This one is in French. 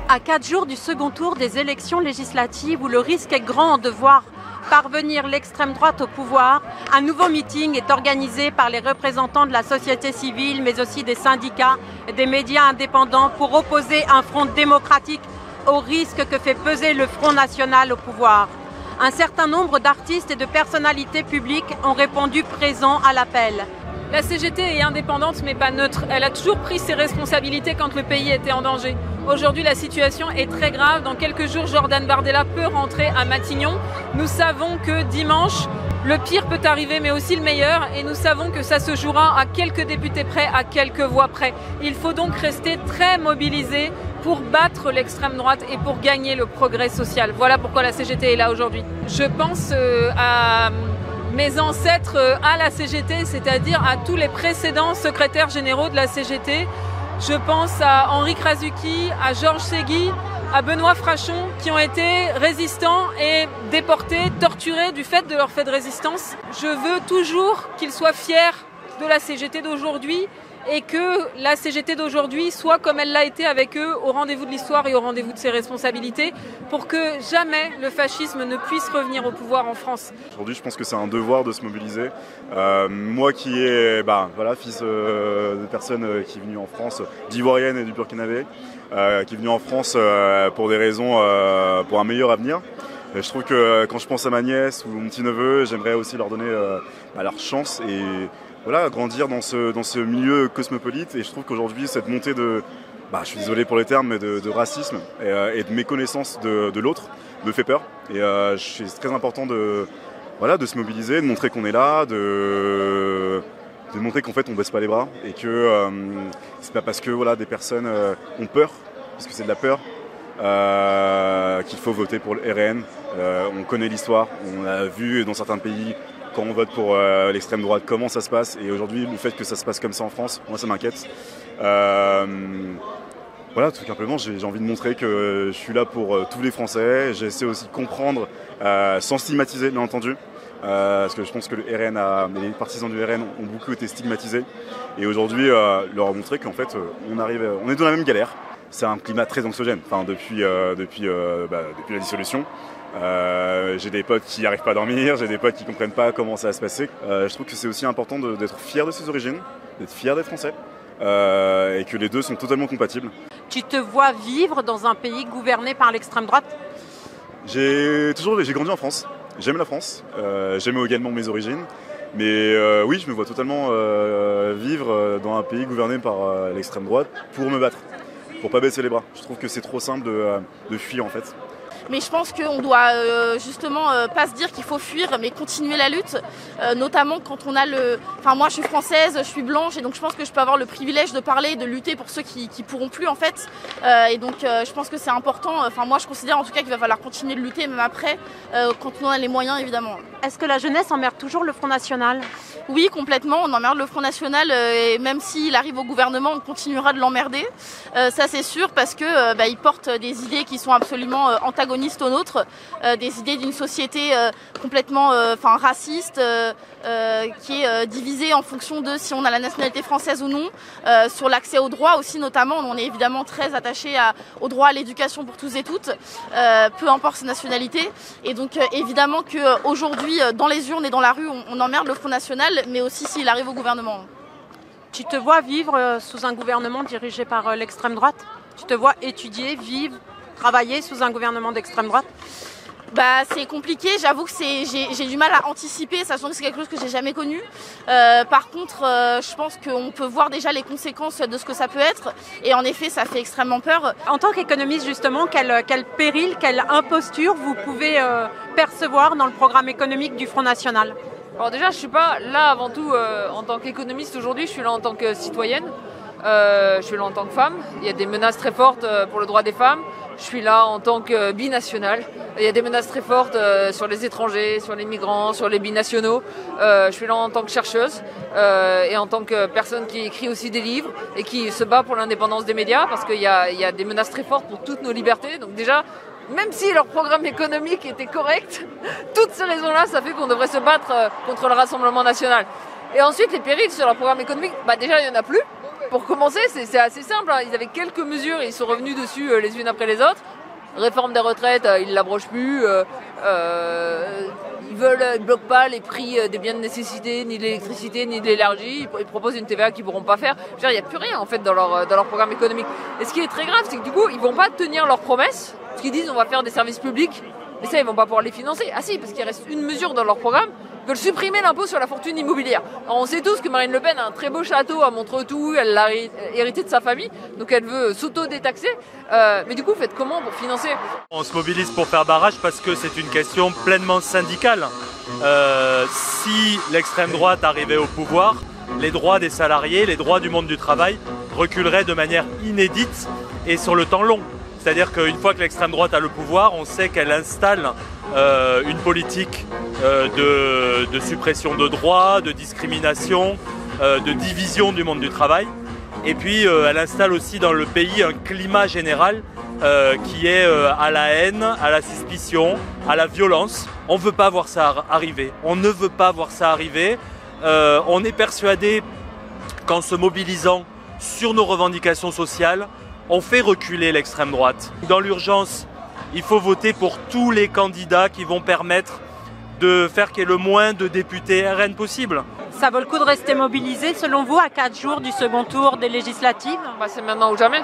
À 4 jours du second tour des élections législatives où le risque est grand de voir parvenir l'extrême droite au pouvoir, un nouveau meeting est organisé par les représentants de la société civile, mais aussi des syndicats et des médias indépendants pour opposer un front démocratique au risque que fait peser le Front National au pouvoir. Un certain nombre d'artistes et de personnalités publiques ont répondu présents à l'appel. La CGT est indépendante mais pas neutre. Elle a toujours pris ses responsabilités quand le pays était en danger. Aujourd'hui, la situation est très grave. Dans quelques jours, Jordan Bardella peut rentrer à Matignon. Nous savons que dimanche, le pire peut arriver, mais aussi le meilleur. Et nous savons que ça se jouera à quelques députés près, à quelques voix près. Il faut donc rester très mobilisé pour battre l'extrême droite et pour gagner le progrès social. Voilà pourquoi la CGT est là aujourd'hui. Je pense à mes ancêtres à la CGT, c'est-à-dire à tous les précédents secrétaires généraux de la CGT. Je pense à Henri Krasuki, à Georges Ségui, à Benoît Frachon, qui ont été résistants et déportés, torturés du fait de leur fait de résistance. Je veux toujours qu'ils soient fiers de la CGT d'aujourd'hui et que la CGT d'aujourd'hui soit comme elle l'a été avec eux, au rendez-vous de l'histoire et au rendez-vous de ses responsabilités, pour que jamais le fascisme ne puisse revenir au pouvoir en France. Aujourd'hui, je pense que c'est un devoir de se mobiliser. Moi qui est fils de personne qui est venue en France, d'Ivoirienne et du Burkinabé, qui est venue en France pour des raisons, pour un meilleur avenir. Je trouve que quand je pense à ma nièce ou mon petit-neveu, j'aimerais aussi leur donner leur chance et voilà, grandir dans ce milieu cosmopolite. Et je trouve qu'aujourd'hui, cette montée de, je suis désolé pour les termes, mais de racisme et de méconnaissance de l'autre me fait peur. Et c'est très important de se mobiliser, de montrer qu'on est là, de montrer qu'en fait on baisse pas les bras et que c'est pas parce que des personnes ont peur, parce que c'est de la peur, qu'il faut voter pour le RN. On connaît l'histoire, on a vu dans certains pays quand on vote pour l'extrême droite comment ça se passe, et aujourd'hui le fait que ça se passe comme ça en France, moi ça m'inquiète. Tout simplement j'ai envie de montrer que je suis là pour tous les Français. J'essaie aussi de comprendre sans stigmatiser bien entendu, parce que je pense que le RN les partisans du RN ont beaucoup été stigmatisés, et aujourd'hui leur montrer qu'en fait on est dans la même galère. C'est un climat très anxiogène depuis la dissolution. J'ai des potes qui n'arrivent pas à dormir, j'ai des potes qui ne comprennent pas comment ça va se passer. Je trouve que c'est aussi important d'être fier de ses origines, d'être fier d'être français, et que les deux sont totalement compatibles. Tu te vois vivre dans un pays gouverné par l'extrême droite ? J'ai grandi en France, j'aime la France, j'aime également mes origines, mais oui, je me vois totalement vivre dans un pays gouverné par l'extrême droite pour me battre, pour pas baisser les bras. Je trouve que c'est trop simple de fuir en fait. Mais je pense qu'on doit pas se dire qu'il faut fuir, mais continuer la lutte, notamment quand on a moi je suis française, je suis blanche, et donc je pense que je peux avoir le privilège de parler et de lutter pour ceux qui pourront plus en fait. Et donc je pense que c'est important, moi je considère en tout cas qu'il va falloir continuer de lutter même après, quand on a les moyens évidemment. Est-ce que la jeunesse emmerde toujours le Front National ? Oui, complètement, on emmerde le Front National, et même s'il arrive au gouvernement, on continuera de l'emmerder. Ça c'est sûr, parce que il porte des idées qui sont absolument antagonistes aux nôtres, des idées d'une société complètement raciste, qui est divisée en fonction de si on a la nationalité française ou non, sur l'accès aux droits aussi notamment. On est évidemment très attaché au droit à l'éducation pour tous et toutes, peu importe sa nationalité. Et donc évidemment qu'aujourd'hui, dans les urnes et dans la rue, on emmerde le Front National, mais aussi s'il arrive au gouvernement. Tu te vois vivre sous un gouvernement dirigé par l'extrême droite ? Tu te vois étudier, vivre, travailler sous un gouvernement d'extrême droite ? C'est compliqué, j'avoue que j'ai du mal à anticiper, sachant que c'est quelque chose que j'ai jamais connu. Par contre, je pense qu'on peut voir déjà les conséquences de ce que ça peut être, et en effet ça fait extrêmement peur. En tant qu'économiste justement, quel péril, quelle imposture vous pouvez percevoir dans le programme économique du Front National ? Alors déjà, je suis pas là avant tout en tant qu'économiste aujourd'hui, je suis là en tant que citoyenne. Je suis là en tant que femme. Il y a des menaces très fortes pour le droit des femmes. Je suis là en tant que binationale. Il y a des menaces très fortes sur les étrangers, sur les migrants, sur les binationaux. Je suis là en tant que chercheuse et en tant que personne qui écrit aussi des livres et qui se bat pour l'indépendance des médias, parce qu'il y a des menaces très fortes pour toutes nos libertés. Donc déjà, même si leur programme économique était correct, toutes ces raisons-là, ça fait qu'on devrait se battre contre le Rassemblement national. Et ensuite, les périls sur leur programme économique, déjà, il n'y en a plus. Pour commencer, c'est assez simple. Ils avaient quelques mesures et ils sont revenus dessus les unes après les autres. Réforme des retraites, ils ne l'abrochent plus. Ils ne bloquent pas les prix des biens de nécessité, ni de l'électricité, ni de l'énergie. Ils proposent une TVA qu'ils ne pourront pas faire. Il n'y a plus rien en fait dans leur programme économique. Et ce qui est très grave, c'est que du coup, ils ne vont pas tenir leurs promesses. Ce qu'ils disent, on va faire des services publics. Mais ça, ils ne vont pas pouvoir les financer. Ah si, parce qu'il reste une mesure dans leur programme. Ils veulent supprimer l'impôt sur la fortune immobilière. Alors on sait tous que Marine Le Pen a un très beau château à Montretout, elle l'a hérité de sa famille, donc elle veut s'auto-détaxer. Mais du coup, faites comment pour financer? On se mobilise pour faire barrage parce que c'est une question pleinement syndicale. Si l'extrême droite arrivait au pouvoir, les droits des salariés, les droits du monde du travail reculeraient de manière inédite et sur le temps long. C'est-à-dire qu'une fois que l'extrême droite a le pouvoir, on sait qu'elle installe une politique de suppression de droits, de discrimination, de division du monde du travail. Et puis elle installe aussi dans le pays un climat général qui est à la haine, à la suspicion, à la violence. On ne veut pas voir ça arriver. On ne veut pas voir ça arriver. On est persuadé qu'en se mobilisant sur nos revendications sociales, on fait reculer l'extrême droite. Dans l'urgence, il faut voter pour tous les candidats qui vont permettre de faire qu'il y ait le moins de députés RN possible. Ça vaut le coup de rester mobilisé selon vous à 4 jours du second tour des législatives? C'est maintenant ou jamais.